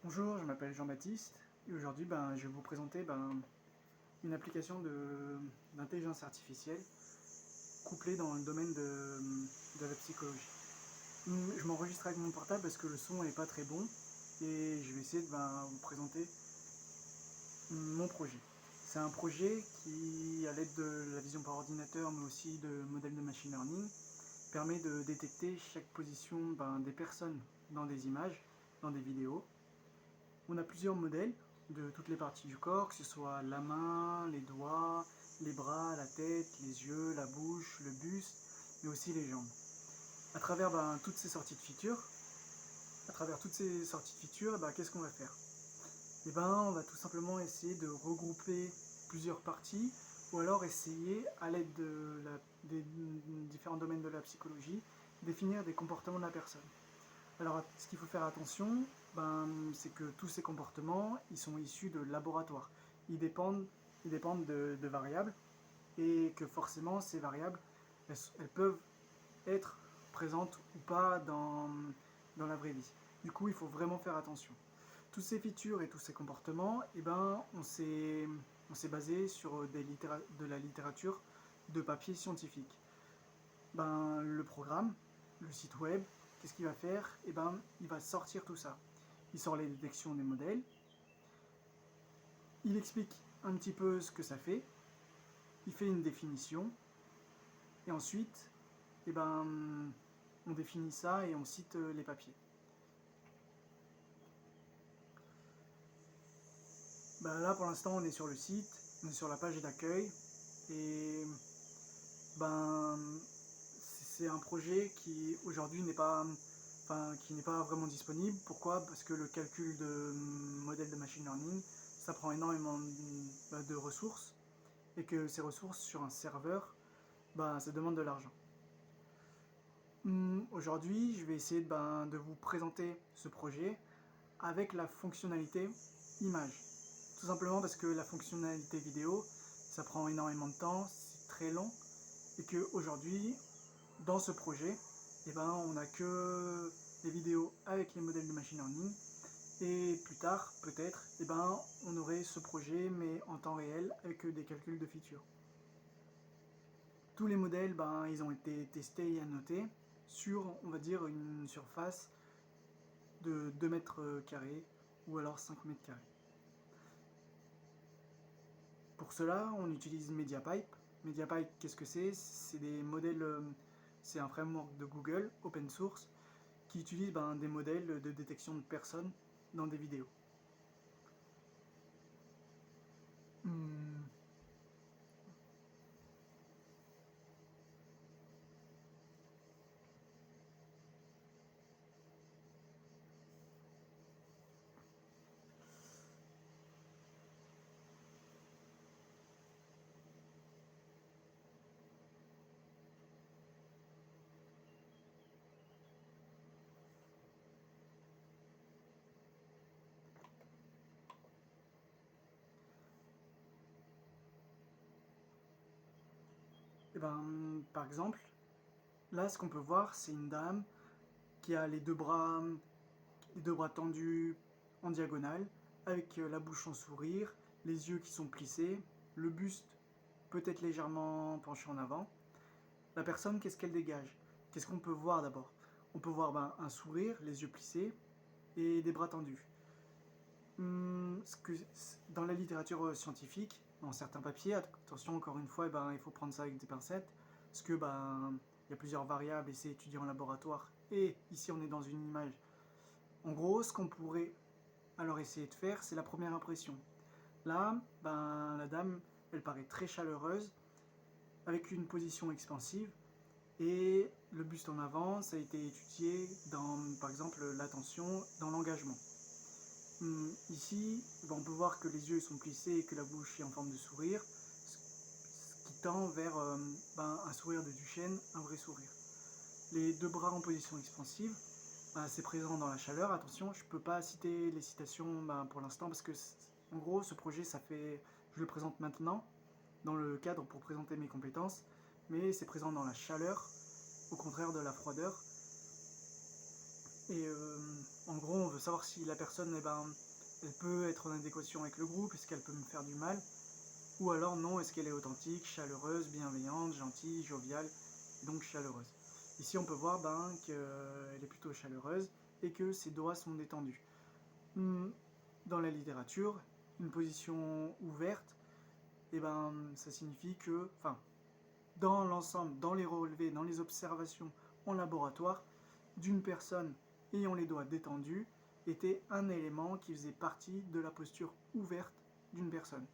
Bonjour, je m'appelle Jean-Baptiste et aujourd'hui je vais vous présenter une application d'intelligence artificielle couplée dans le domaine de la psychologie. Je m'enregistre avec mon portable parce que le son n'est pas très bon et je vais essayer de vous présenter mon projet. C'est un projet qui, à l'aide de la vision par ordinateur mais aussi de modèles de machine learning, permet de détecter chaque position des personnes dans des images, dans des vidéos. On a plusieurs modèles de toutes les parties du corps, que ce soit la main, les doigts, les bras, la tête, les yeux, la bouche, le buste, mais aussi les jambes. À travers toutes ces sorties de features, qu'est-ce qu'on va faire? On va tout simplement essayer de regrouper plusieurs parties, ou alors essayer, à l'aide des différents domaines de la psychologie, définir des comportements de la personne. Alors, ce qu'il faut faire attention, c'est que tous ces comportements, ils sont issus de laboratoires. Ils dépendent de variables, et que forcément, ces variables, elles peuvent être présentes ou pas dans la vraie vie. Du coup, il faut vraiment faire attention. Toutes ces features et tous ces comportements, on s'est basé sur de la littérature de papier scientifique. Le programme, le site web, qu'est-ce qu'il va faire? Il va sortir tout ça. Il sort les détections des modèles, il explique un petit peu ce que ça fait, il fait une définition, et ensuite, on définit ça et on cite les papiers. Là, pour l'instant, on est sur le site, on est sur la page d'accueil, et c'est un projet qui aujourd'hui n'est pas vraiment disponible. Pourquoi? Parce que le calcul de modèles de machine learning, ça prend énormément de ressources, et que ces ressources sur un serveur, ça demande de l'argent. Aujourd'hui, je vais essayer de vous présenter ce projet avec la fonctionnalité image. Tout simplement parce que la fonctionnalité vidéo, ça prend énormément de temps, c'est très long, et qu'aujourd'hui, dans ce projet, on n'a que les vidéos avec les modèles de machine learning, et plus tard, peut-être, on aurait ce projet mais en temps réel avec des calculs de features. Tous les modèles, ils ont été testés et annotés sur, on va dire, une surface de 2 mètres carrés ou alors 5 mètres carrés. Pour cela, on utilise MediaPipe. MediaPipe, qu'est-ce que c'est? C'est des modèles, c'est un framework de Google, open source, qui utilise des modèles de détection de personnes dans des vidéos. Par exemple, là, ce qu'on peut voir, c'est une dame qui a les deux bras tendus en diagonale, avec la bouche en sourire, les yeux qui sont plissés, le buste peut-être légèrement penché en avant. La personne, qu'est-ce qu'elle dégage? Qu'est-ce qu'on peut voir d'abord? On peut voir un sourire, les yeux plissés et des bras tendus. Dans la littérature scientifique, dans certains papiers, attention encore une fois, il faut prendre ça avec des pincettes, parce que il y a plusieurs variables et c'est étudié en laboratoire, et ici on est dans une image. En gros, ce qu'on pourrait alors essayer de faire, c'est la première impression. Là, la dame, elle paraît très chaleureuse, avec une position expansive, et le buste en avant, ça a été étudié dans, par exemple, l'attention, dans l'engagement. Ici, on peut voir que les yeux sont plissés et que la bouche est en forme de sourire, ce qui tend vers un sourire de Duchenne, un vrai sourire. Les deux bras en position expansive, c'est présent dans la chaleur. Attention, je ne peux pas citer les citations pour l'instant parce que, en gros, ce projet, je le présente maintenant dans le cadre pour présenter mes compétences, mais c'est présent dans la chaleur, au contraire de la froideur. Et En gros, on veut savoir si la personne, elle peut être en adéquation avec le groupe, est-ce qu'elle peut me faire du mal, ou alors non, est-ce qu'elle est authentique, chaleureuse, bienveillante, gentille, joviale, donc chaleureuse. Ici, on peut voir qu'elle est plutôt chaleureuse et que ses doigts sont détendus. Dans la littérature, une position ouverte, ça signifie que, dans l'ensemble, dans les relevés, dans les observations en laboratoire, d'une personne ayant les doigts détendus était un élément qui faisait partie de la posture ouverte d'une personne.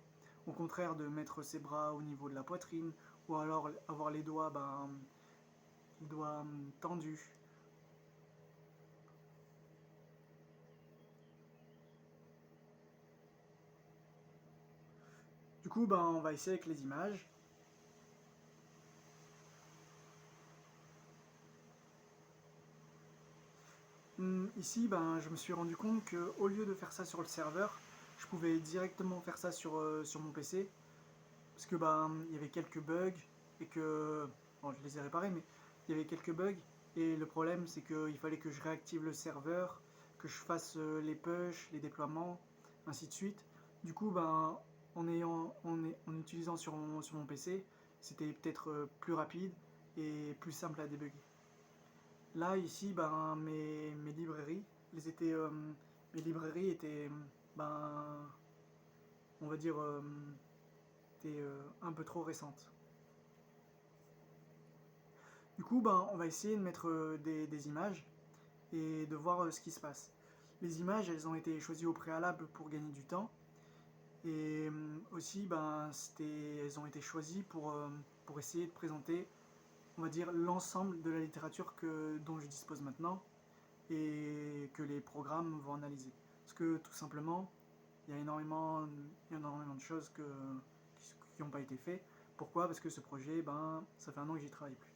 Au contraire de mettre ses bras au niveau de la poitrine, ou alors avoir les doigts tendus. Du coup, on va essayer avec les images. Ici, je me suis rendu compte qu'au lieu de faire ça sur le serveur, je pouvais directement faire ça sur mon PC. Parce que il y avait quelques bugs et que... Bon, je les ai réparés, mais il y avait quelques bugs. Et le problème, c'est qu'il fallait que je réactive le serveur, que je fasse les push, les déploiements, ainsi de suite. Du coup, en utilisant sur mon PC, c'était peut-être plus rapide et plus simple à débugger. Là, ici, mes librairies, mes librairies étaient, on va dire, étaient un peu trop récentes. Du coup, on va essayer de mettre des images et de voir ce qui se passe. Les images, elles ont été choisies au préalable pour gagner du temps. Et aussi, elles ont été choisies pour essayer de présenter, on va dire, l'ensemble de la littérature dont je dispose maintenant et que les programmes vont analyser. Parce que tout simplement, il y a énormément de choses qui n'ont pas été faites. Pourquoi? Parce que ce projet, ça fait un an que j'y travaille plus.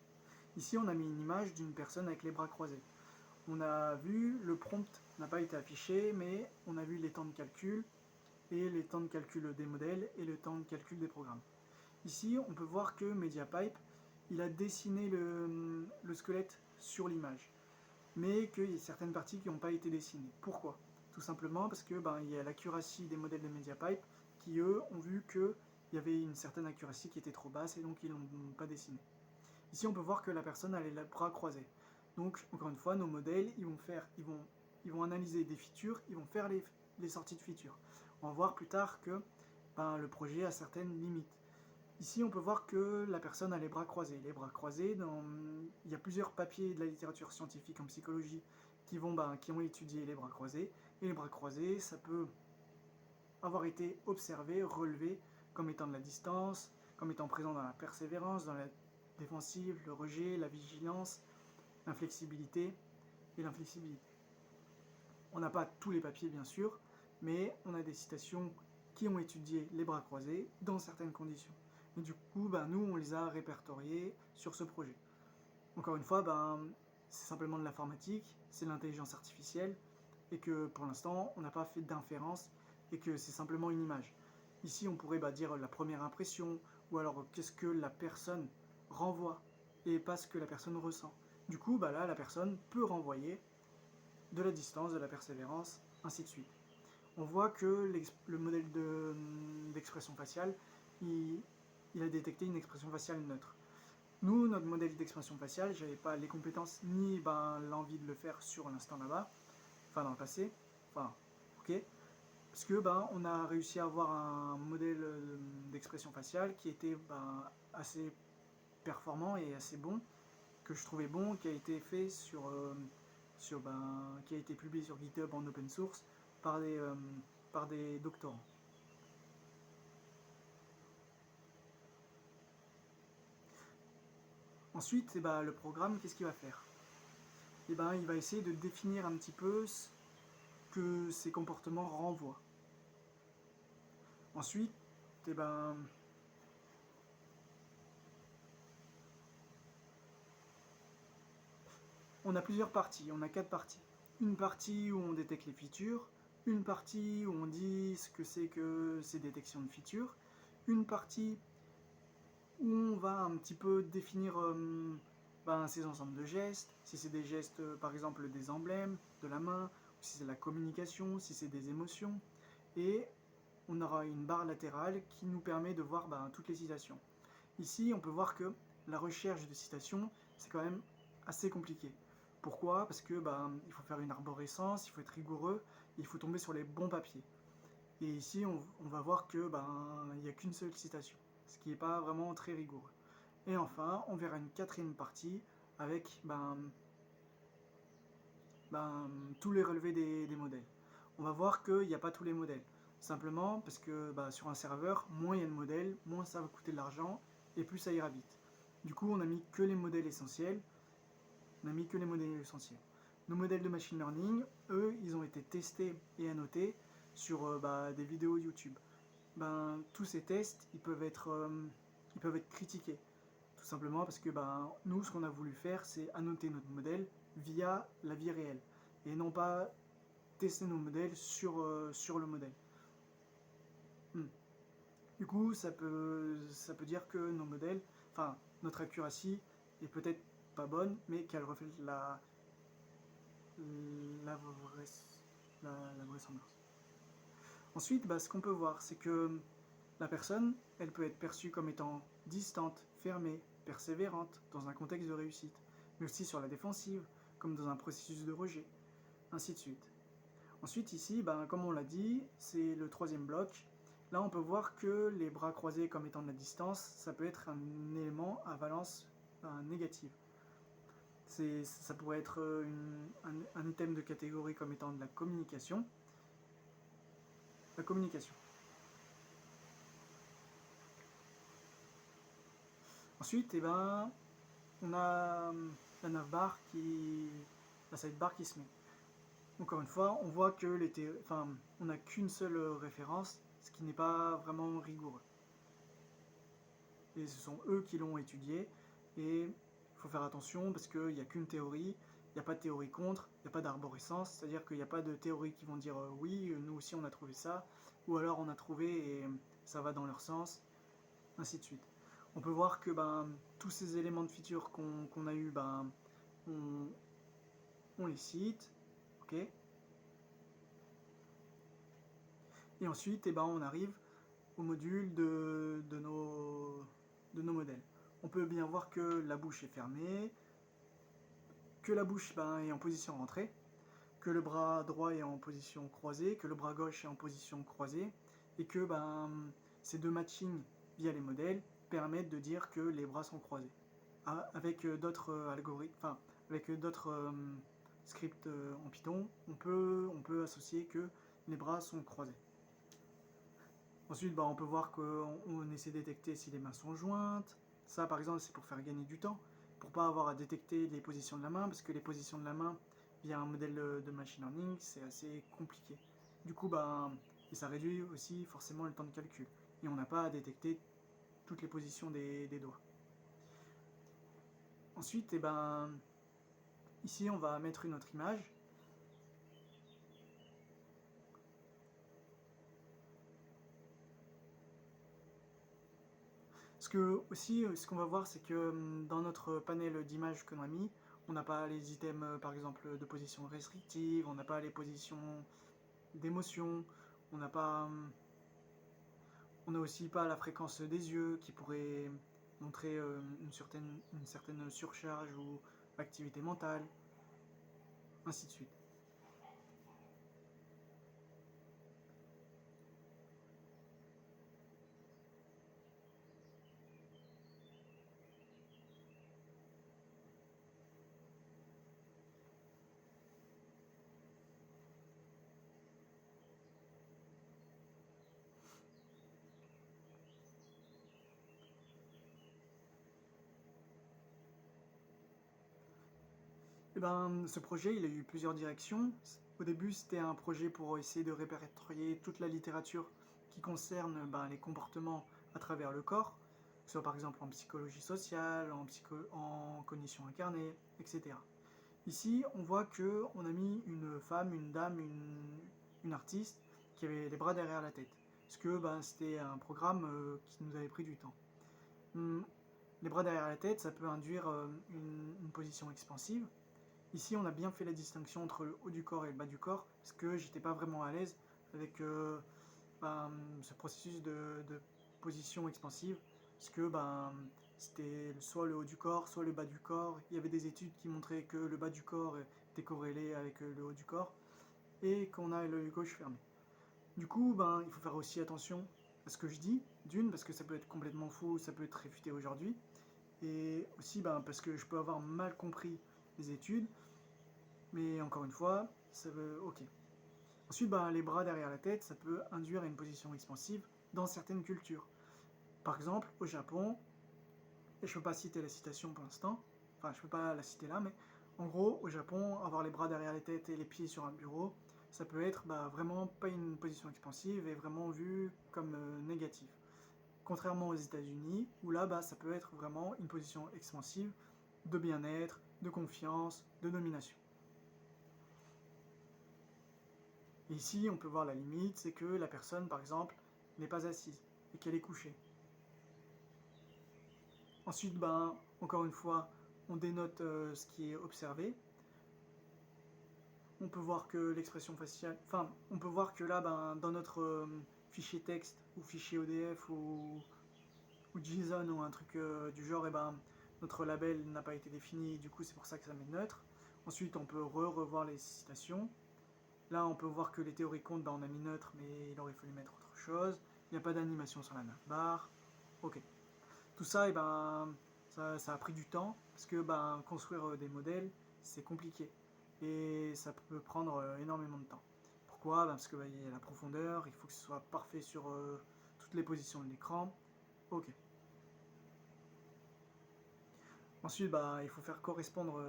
Ici, on a mis une image d'une personne avec les bras croisés. On a vu, le prompt n'a pas été affiché, mais on a vu les temps de calcul, et les temps de calcul des modèles, et le temps de calcul des programmes. Ici, on peut voir que MediaPipe, il a dessiné le squelette sur l'image, mais qu'il y a certaines parties qui n'ont pas été dessinées. Pourquoi? Tout simplement parce que il y a l'accuracy des modèles de MediaPipe qui, eux, ont vu qu'il y avait une certaine accuracy qui était trop basse, et donc ils ne l'ont pas dessiné. Ici, on peut voir que la personne a les bras croisés. Donc, encore une fois, nos modèles, ils vont analyser des features, ils vont faire les sorties de features. On va voir plus tard que le projet a certaines limites. Ici, on peut voir que la personne a les bras croisés. Les bras croisés, il y a plusieurs papiers de la littérature scientifique en psychologie qui ont étudié les bras croisés. Et les bras croisés, ça peut avoir été observé, relevé comme étant de la distance, comme étant présent dans la persévérance, dans la défensive, le rejet, la vigilance, l'inflexibilité et l'inflexibilité. On n'a pas tous les papiers bien sûr, mais on a des citations qui ont étudié les bras croisés dans certaines conditions. Et du coup, nous, on les a répertoriés sur ce projet. Encore une fois, c'est simplement de l'informatique, c'est de l'intelligence artificielle, et que pour l'instant, on n'a pas fait d'inférence, et que c'est simplement une image. Ici, on pourrait dire la première impression, ou alors qu'est-ce que la personne renvoie, et pas ce que la personne ressent. Du coup, là, la personne peut renvoyer de la distance, de la persévérance, ainsi de suite. On voit que le modèle d'expression faciale, il a détecté une expression faciale neutre. Nous, notre modèle d'expression faciale, j'avais pas les compétences ni l'envie de le faire sur l'instant là-bas, dans le passé, ok, parce que on a réussi à avoir un modèle d'expression faciale qui était assez performant et assez bon, que je trouvais bon, qui a été fait qui a été publié sur GitHub en open source par des doctorants. Ensuite, le programme, qu'est-ce qu'il va faire? Il va essayer de définir un petit peu ce que ces comportements renvoient. Ensuite, on a plusieurs parties, on a 4 parties. Une partie où on détecte les features, une partie où on dit ce que c'est que ces détections de features, une partie où on va un petit peu définir ces ensembles de gestes, si c'est des gestes par exemple des emblèmes, de la main, si c'est la communication, si c'est des émotions, et on aura une barre latérale qui nous permet de voir toutes les citations. Ici, on peut voir que la recherche de citations, c'est quand même assez compliqué. Pourquoi? Parce que il faut faire une arborescence, il faut être rigoureux, il faut tomber sur les bons papiers. Et ici, on va voir que il n'y a qu'une seule citation, ce qui n'est pas vraiment très rigoureux. Et enfin, on verra une quatrième partie avec tous les relevés des modèles. On va voir qu'il n'y a pas tous les modèles. Simplement parce que sur un serveur, moins il y a de modèles, moins ça va coûter de l'argent et plus ça ira vite. Du coup, on a mis que les modèles essentiels. Nos modèles de machine learning, eux, ils ont été testés et annotés sur des vidéos YouTube. Tous ces tests, ils peuvent être critiqués. Tout simplement parce que nous, ce qu'on a voulu faire, c'est annoter notre modèle via la vie réelle et non pas tester nos modèles sur le modèle. Du coup, ça peut dire que nos modèles, notre accuracy est peut-être pas bonne, mais qu'elle reflète la vraisemblance. Ensuite, ce qu'on peut voir, c'est que la personne, elle peut être perçue comme étant distante, fermée, persévérante, dans un contexte de réussite, mais aussi sur la défensive, comme dans un processus de rejet, ainsi de suite. Ensuite, ici, comme on l'a dit, c'est le troisième bloc. Là, on peut voir que les bras croisés comme étant de la distance, ça peut être un élément à valence négative. Ça pourrait être un item de catégorie comme étant de la communication. La communication. Ensuite, on a la navbar la sidebar qui se met. Encore une fois, on voit que on n'a qu'une seule référence, ce qui n'est pas vraiment rigoureux. Et ce sont eux qui l'ont étudié, et il faut faire attention parce qu'il n'y a qu'une théorie, il n'y a pas de théorie contre, il n'y a pas d'arborescence, c'est-à-dire qu'il n'y a pas de théorie qui vont dire oui, nous aussi on a trouvé ça, ou alors on a trouvé et ça va dans leur sens, ainsi de suite. On peut voir que tous ces éléments de feature qu'on a eu, on les cite, ok. Et ensuite, on arrive au module de nos modèles. On peut bien voir que la bouche est fermée, que la bouche est en position rentrée, que le bras droit est en position croisée, que le bras gauche est en position croisée, et que ces deux matchings via les modèles permettent de dire que les bras sont croisés. Avec d'autres algorithmes, avec d'autres scripts en Python, on peut associer que les bras sont croisés. Ensuite, on peut voir qu'on essaie de détecter si les mains sont jointes. Ça, par exemple, c'est pour faire gagner du temps, pour pas avoir à détecter les positions de la main, parce que les positions de la main, via un modèle de machine learning, c'est assez compliqué. Du coup, et ça réduit aussi forcément le temps de calcul. Et on n'a pas à détecter toutes les positions des doigts. Ensuite, ici, on va mettre une autre image. Ce qu'on va voir, c'est que dans notre panel d'images que l'on a mis, on n'a pas les items, par exemple, de position restrictive, on n'a pas les positions d'émotion, on n'a aussi pas la fréquence des yeux qui pourrait montrer une certaine surcharge ou activité mentale, ainsi de suite. Ce projet, il a eu plusieurs directions. Au début, c'était un projet pour essayer de répertorier toute la littérature qui concerne les comportements à travers le corps, que ce soit par exemple en psychologie sociale, en cognition incarnée, etc. Ici, on voit qu'on a mis une femme, une dame, une artiste qui avait les bras derrière la tête. Parce que c'était un programme qui nous avait pris du temps. Les bras derrière la tête, ça peut induire une position expansive. Ici, on a bien fait la distinction entre le haut du corps et le bas du corps, parce que j'étais pas vraiment à l'aise avec ce processus de position expansive, parce que c'était soit le haut du corps, soit le bas du corps. Il y avait des études qui montraient que le bas du corps était corrélé avec le haut du corps, et qu'on a l'œil gauche fermé. Du coup, il faut faire aussi attention à ce que je dis, d'une, parce que ça peut être complètement faux, ça peut être réfuté aujourd'hui, et aussi parce que je peux avoir mal compris les études, mais encore une fois, ça veut... Ok. Ensuite, les bras derrière la tête, ça peut induire à une position expansive dans certaines cultures. Par exemple, au Japon, et je ne peux pas citer la citation pour l'instant, enfin je ne peux pas la citer là, mais en gros, au Japon, avoir les bras derrière la tête et les pieds sur un bureau, ça peut être vraiment pas une position expansive et vraiment vu comme négatif. Contrairement aux États-Unis, où là, ça peut être vraiment une position expansive de bien-être, de confiance, de domination. Et ici, on peut voir la limite, c'est que la personne, par exemple, n'est pas assise et qu'elle est couchée. Ensuite, encore une fois, on dénote ce qui est observé. On peut voir que l'expression faciale... Enfin, on peut voir que là, dans notre fichier texte ou fichier ODF ou JSON ou un truc du genre, notre label n'a pas été défini, du coup c'est pour ça que ça met neutre. Ensuite, on peut revoir les citations. Là, on peut voir que les théories comptent, on a mis neutre, mais il aurait fallu mettre autre chose. Il n'y a pas d'animation sur la navbar. Ok. Tout ça, ça a pris du temps, parce que construire des modèles, c'est compliqué. Et ça peut prendre énormément de temps. Pourquoi? Parce qu'il y a la profondeur, il faut que ce soit parfait sur toutes les positions de l'écran. Ok. Ensuite, il faut faire correspondre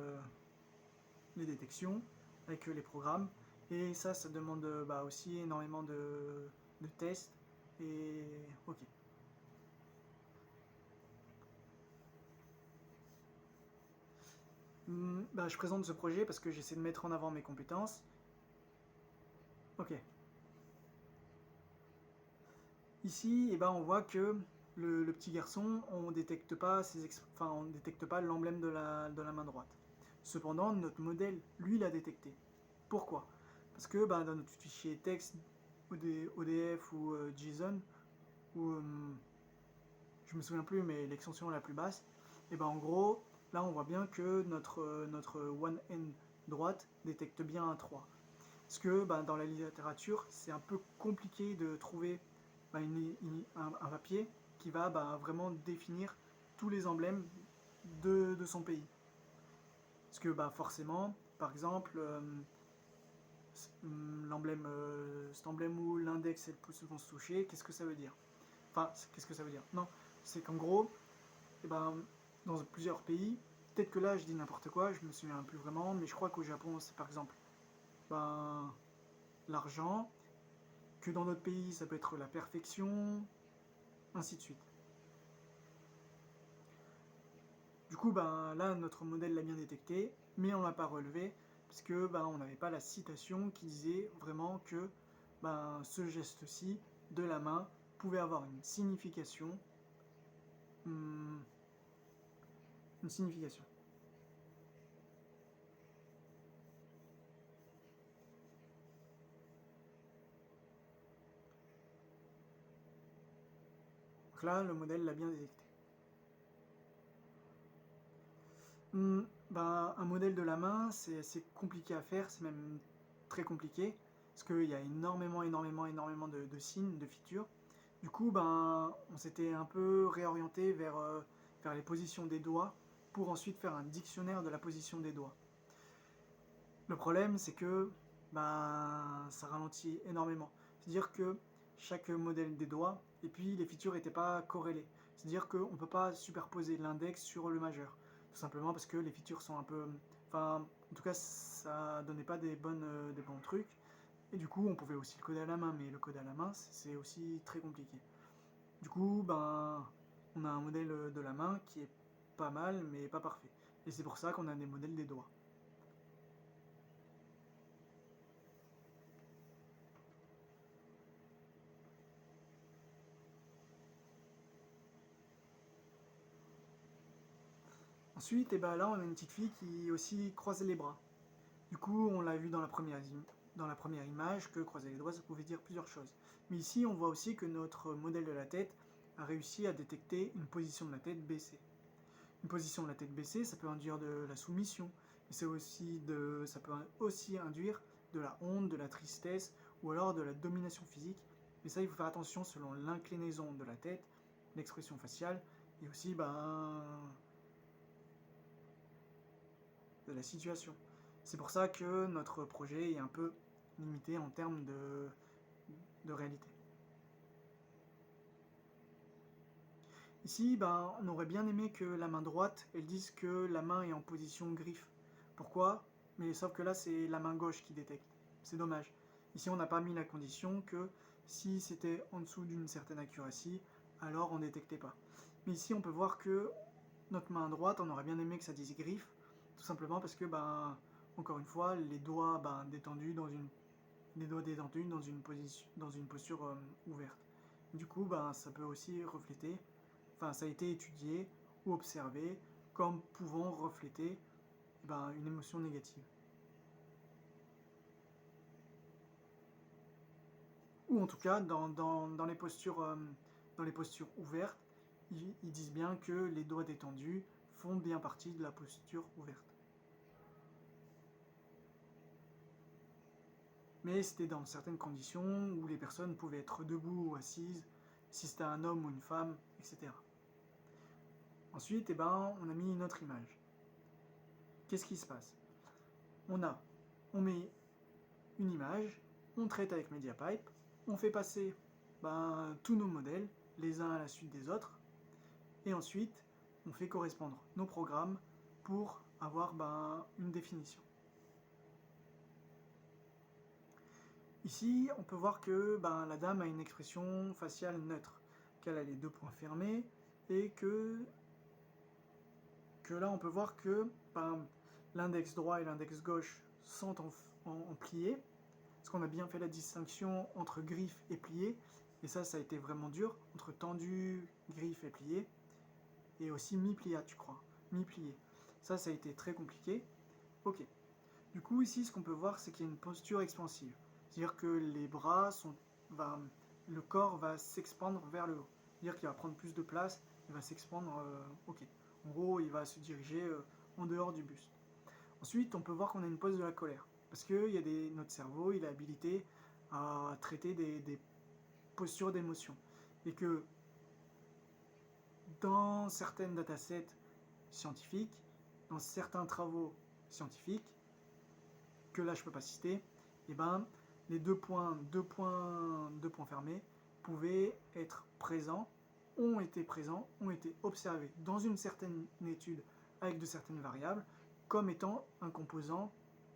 les détections avec les programmes. Et ça demande aussi énormément de tests. Et ok. Je présente ce projet parce que j'essaie de mettre en avant mes compétences. Ok. Ici, on voit que le petit garçon, on détecte pas l'emblème de la main droite. Cependant, notre modèle, lui, l'a détecté. Pourquoi? Parce que dans notre fichier texte, ODF ou JSON, ou je me souviens plus, mais l'extension la plus basse, en gros, là on voit bien que notre one end droite détecte bien un 3. Parce que dans la littérature, c'est un peu compliqué de trouver un papier qui va vraiment définir tous les emblèmes de son pays. Parce que forcément, par exemple, cet emblème où l'index et le pouce vont se toucher, qu'est-ce que ça veut dire? Enfin, qu'est-ce que ça veut dire? Non, c'est qu'en gros, dans plusieurs pays, peut-être que là je dis n'importe quoi, je me souviens plus vraiment, mais je crois qu'au Japon c'est par exemple l'argent, que dans notre pays ça peut être la perfection, ainsi de suite. Du coup, là notre modèle l'a bien détecté, mais on l'a pas relevé, parce que on n'avait pas la citation qui disait vraiment que ce geste-ci de la main pouvait avoir une signification. Une signification. Donc là, le modèle l'a bien détecté. Un modèle de la main, c'est assez compliqué à faire, c'est même très compliqué, parce qu'il y a énormément de signes, de features. Du coup, on s'était un peu réorienté vers les positions des doigts, pour ensuite faire un dictionnaire de la position des doigts. Le problème, c'est que ça ralentit énormément. C'est-à-dire que chaque modèle des doigts, et puis les features n'étaient pas corrélées. C'est-à-dire qu'on ne peut pas superposer l'index sur le majeur. Tout simplement parce que les features sont un peu... Enfin, en tout cas, ça donnait pas des bons trucs. Et du coup, on pouvait aussi le coder à la main, mais le code à la main, c'est aussi très compliqué. Du coup, on a un modèle de la main qui est pas mal, mais pas parfait. Et c'est pour ça qu'on a des modèles des doigts. Ensuite, là, on a une petite fille qui aussi croise les bras. Du coup, on l'a vu dans la première image que croiser les doigts, ça pouvait dire plusieurs choses. Mais ici, on voit aussi que notre modèle de la tête a réussi à détecter une position de la tête baissée. Une position de la tête baissée, ça peut induire de la soumission, mais ça peut aussi induire de la honte, de la tristesse, ou alors de la domination physique. Mais ça, il faut faire attention selon l'inclinaison de la tête, l'expression faciale, et aussi de la situation. C'est pour ça que notre projet est un peu limité en termes de réalité. Ici, on aurait bien aimé que la main droite, elle dise que la main est en position griffe. Pourquoi? Mais sauf que là, c'est la main gauche qui détecte. C'est dommage. Ici, on n'a pas mis la condition que si c'était en dessous d'une certaine accuracy, alors on ne détectait pas. Mais ici, on peut voir que notre main droite, on aurait bien aimé que ça dise griffe, tout simplement parce que, encore une fois, les doigts détendus dans une posture ouverte. Du coup, ça peut aussi refléter, ça a été étudié ou observé comme pouvant refléter une émotion négative. Ou en tout cas, dans les postures ouvertes, ils disent bien que les doigts détendus font bien partie de la posture ouverte. Mais c'était dans certaines conditions où les personnes pouvaient être debout ou assises, si c'était un homme ou une femme, etc. Ensuite, on a mis une autre image. Qu'est-ce qui se passe? On met une image, on traite avec MediaPipe, on fait passer tous nos modèles, les uns à la suite des autres, et ensuite, on fait correspondre nos programmes pour avoir une définition. Ici, on peut voir que la dame a une expression faciale neutre, qu'elle a les deux poings fermés, et que là, on peut voir que l'index droit et l'index gauche sont en plié, parce qu'on a bien fait la distinction entre griffe et plié, et ça a été vraiment dur, entre tendu, griffe et plié, et aussi mi-plié, tu crois, mi-plié. Ça a été très compliqué. Ok. Du coup, ici, ce qu'on peut voir, c'est qu'il y a une posture expansive. C'est-à-dire que les bras le corps va s'expandre vers le haut. C'est-à-dire qu'il va prendre plus de place, il va s'expandre, ok. En gros, il va se diriger en dehors du buste. Ensuite, on peut voir qu'on a une pose de la colère. Parce que notre cerveau, il est habilité à traiter des postures d'émotion. Et que dans certaines datasets scientifiques, dans certains travaux scientifiques, que là je ne peux pas citer, les deux points fermés pouvaient être présents, ont été observés dans une certaine étude avec de certaines variables, comme étant un composant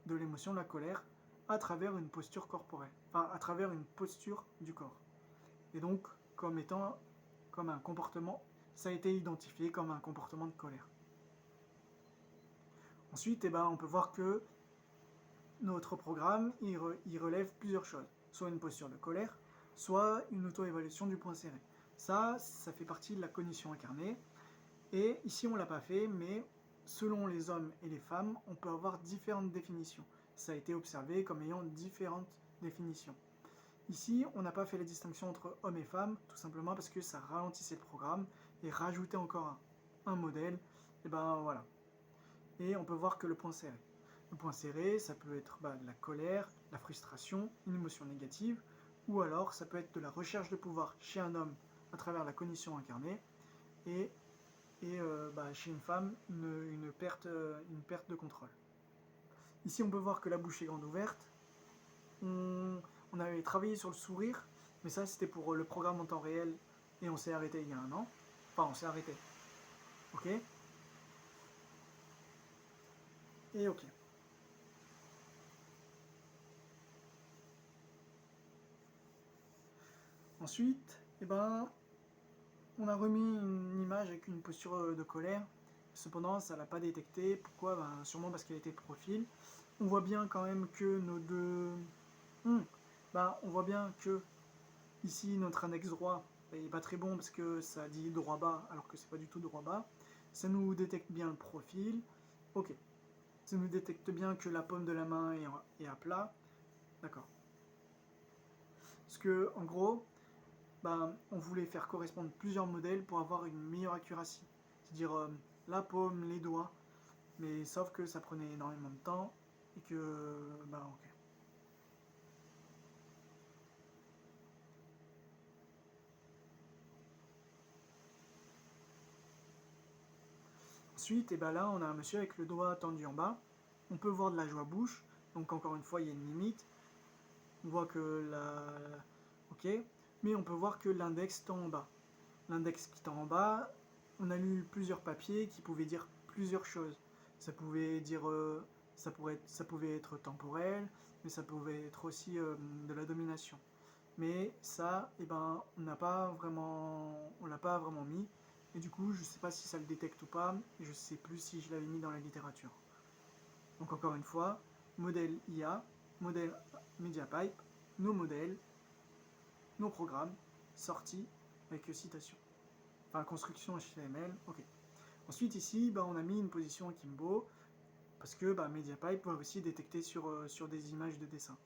de l'émotion de la colère à travers une posture corporelle, à travers une posture du corps. Et donc, comme un comportement, ça a été identifié comme un comportement de colère. Ensuite, on peut voir que notre programme, il relève plusieurs choses. Soit une posture de colère, soit une auto-évaluation du point serré. Ça fait partie de la cognition incarnée. Et ici, on ne l'a pas fait, mais selon les hommes et les femmes, on peut avoir différentes définitions. Ça a été observé comme ayant différentes définitions. Ici, on n'a pas fait la distinction entre hommes et femmes, tout simplement parce que ça ralentissait le programme et rajoutait encore un modèle. Et voilà. Et on peut voir que le point serré. Le point serré, ça peut être de la colère, la frustration, une émotion négative, ou alors ça peut être de la recherche de pouvoir chez un homme à travers la cognition incarnée, et chez une femme, une perte de contrôle. Ici, on peut voir que la bouche est grande ouverte. On avait travaillé sur le sourire, mais ça, c'était pour le programme en temps réel, et on s'est arrêté il y a 1 an. Enfin, on s'est arrêté. Ok. Et ok. Ensuite, on a remis une image avec une posture de colère. Cependant, ça ne l'a pas détecté. Pourquoi? Sûrement parce qu'elle était de profil. On voit bien quand même que nos deux... on voit bien que ici, notre index droit n'est pas très bon parce que ça dit droit bas alors que c'est pas du tout droit bas. Ça nous détecte bien le profil. Ok. Ça nous détecte bien que la paume de la main est à plat. D'accord. Parce que, en gros, on voulait faire correspondre plusieurs modèles pour avoir une meilleure accuracy. C'est-à-dire la paume, les doigts. Mais sauf que ça prenait énormément de temps et que, ok. Ensuite, là, on a un monsieur avec le doigt tendu en bas. On peut voir de la joie bouche. Donc encore une fois, il y a une limite. On voit que ok. Mais on peut voir que l'index tend en bas. L'index qui tend en bas, on a lu plusieurs papiers qui pouvaient dire plusieurs choses. Ça pouvait dire, ça pouvait être temporel, mais ça pouvait être aussi de la domination. Mais ça, on l'a pas vraiment mis. Et du coup, je ne sais pas si ça le détecte ou pas, et je ne sais plus si je l'avais mis dans la littérature. Donc encore une fois, modèle IA, modèle MediaPipe, nos modèles, nos programmes, sortis avec citation. Enfin, construction HTML, ok. Ensuite ici, on a mis une position akimbo, parce que MediaPipe va aussi détecter sur des images de dessin.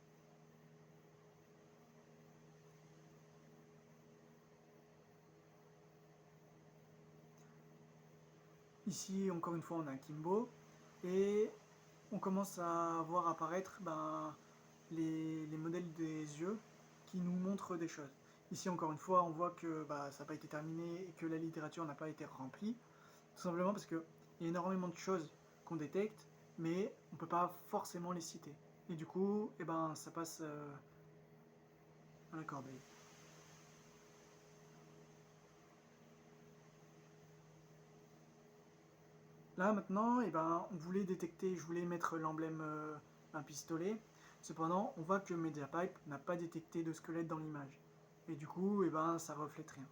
Ici, encore une fois, on a Akimbo, et on commence à voir apparaître les modèles des yeux qui nous montrent des choses. Ici, encore une fois, on voit que ça n'a pas été terminé et que la littérature n'a pas été remplie, tout simplement parce qu'il y a énormément de choses qu'on détecte, mais on ne peut pas forcément les citer. Et du coup, ça passe à la corbeille. Là maintenant, on voulait détecter, je voulais mettre l'emblème un pistolet. Cependant, on voit que MediaPipe n'a pas détecté de squelette dans l'image. Et du coup, ça reflète rien.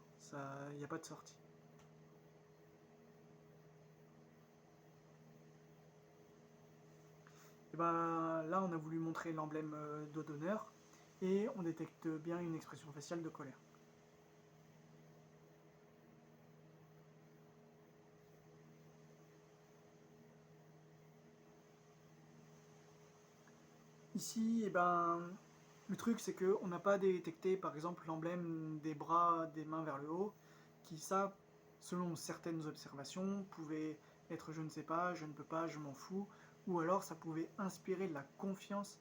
Il n'y a pas de sortie. Là, on a voulu montrer l'emblème dos d'honneur et on détecte bien une expression faciale de colère. Ici, le truc c'est qu'on n'a pas détecté par exemple l'emblème des bras, des mains vers le haut, qui ça, selon certaines observations, pouvait être je ne sais pas, je ne peux pas, je m'en fous, ou alors ça pouvait inspirer de la confiance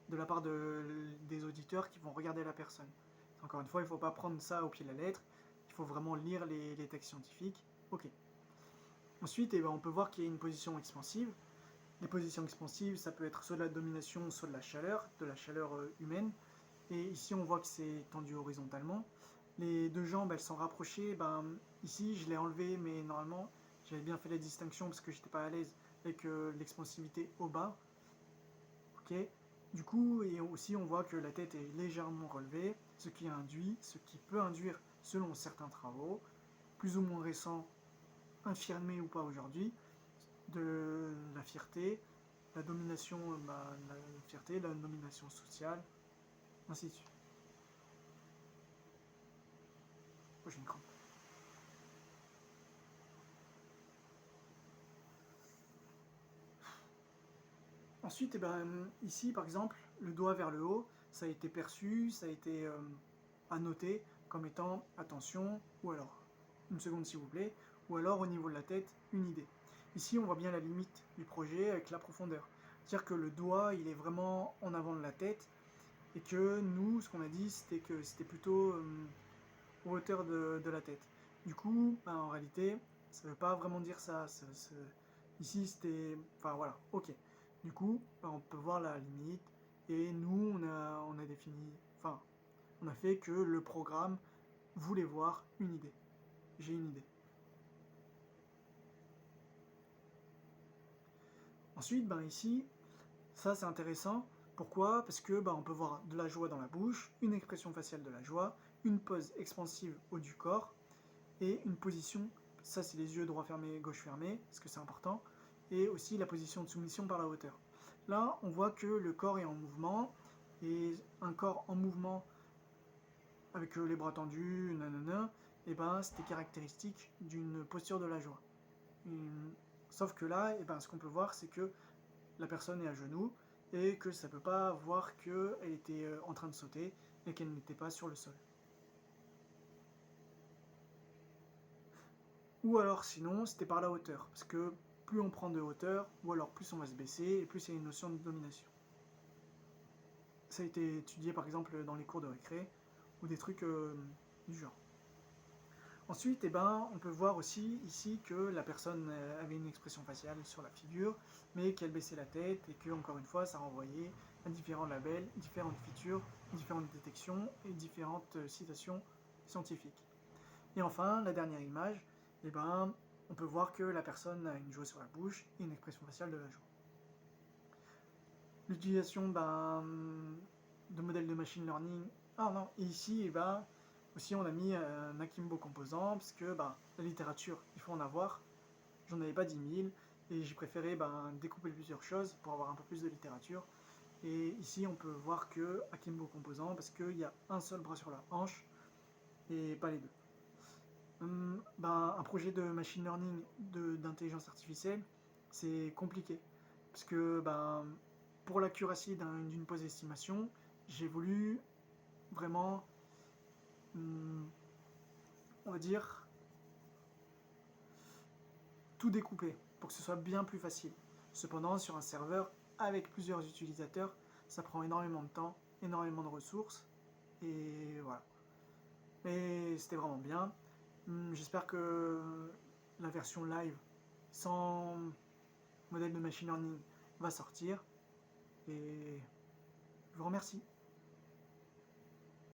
de la part des auditeurs qui vont regarder la personne. Encore une fois, il ne faut pas prendre ça au pied de la lettre, il faut vraiment lire les textes scientifiques. Ok. Ensuite, on peut voir qu'il y a une position expansive. Les positions expansives, ça peut être soit de la domination, soit de la chaleur humaine. Et ici, on voit que c'est tendu horizontalement. Les deux jambes, elles sont rapprochées. Ici, je l'ai enlevé, mais normalement, j'avais bien fait la distinction parce que j'étais pas à l'aise avec l'expansivité au bas. Ok. Du coup, et aussi, on voit que la tête est légèrement relevée, ce qui peut induire, selon certains travaux, plus ou moins récents, infirmés ou pas aujourd'hui, de la fierté, la domination, la fierté, la domination sociale, ainsi de suite. Oh, j'ai une crampe. Ensuite, ici, par exemple, le doigt vers le haut, ça a été perçu, ça a été annoté comme étant attention, ou alors, une seconde s'il vous plaît, ou alors au niveau de la tête, une idée. Ici, on voit bien la limite du projet avec la profondeur. C'est-à-dire que le doigt, il est vraiment en avant de la tête, et que nous, ce qu'on a dit, c'était que c'était plutôt aux hauteurs de la tête. Du coup, en réalité, ça ne veut pas vraiment dire ça. Ici, c'était... Enfin, voilà, ok. Du coup, on peut voir la limite, et nous, on a défini... Enfin, on a fait que le programme voulait voir une idée. J'ai une idée. Ensuite, ici, ça c'est intéressant. Pourquoi? Parce que on peut voir de la joie dans la bouche, une expression faciale de la joie, une pose expansive haut du corps, et une position, ça c'est les yeux droit fermé, gauche fermé, parce que c'est important, et aussi la position de soumission par la hauteur. Là, on voit que le corps est en mouvement, et un corps en mouvement avec les bras tendus, nanana, et c'était caractéristique d'une posture de la joie. Sauf que là, ce qu'on peut voir, c'est que la personne est à genoux et que ça ne peut pas voir qu'elle était en train de sauter et qu'elle n'était pas sur le sol. Ou alors sinon, c'était par la hauteur, parce que plus on prend de hauteur, ou alors plus on va se baisser, et plus il y a une notion de domination. Ça a été étudié par exemple dans les cours de récré, ou des trucs du genre. Ensuite, on peut voir aussi ici que la personne avait une expression faciale sur la figure, mais qu'elle baissait la tête, et que, encore une fois, ça renvoyait à différents labels, différentes features, différentes détections, et différentes citations scientifiques. Et enfin, la dernière image, on peut voir que la personne a une joie sur la bouche et une expression faciale de la joie. L'utilisation de modèles de machine learning. Ah non, et ici, aussi on a mis un Akimbo composant, parce que la littérature, il faut en avoir. J'en avais pas 10 000, et j'ai préféré découper plusieurs choses pour avoir un peu plus de littérature. Et ici, on peut voir que Akimbo composant, parce qu'il y a un seul bras sur la hanche, et pas les deux. Un projet de machine learning, d'intelligence artificielle, c'est compliqué. Parce que pour l'accuracy d'une pose d'estimation, j'ai voulu vraiment, on va dire, tout découper pour que ce soit bien plus facile. Cependant, sur un serveur avec plusieurs utilisateurs, ça prend énormément de temps, énormément de ressources, et voilà. Mais c'était vraiment bien. J'espère que la version live sans modèle de machine learning va sortir. Et je vous remercie.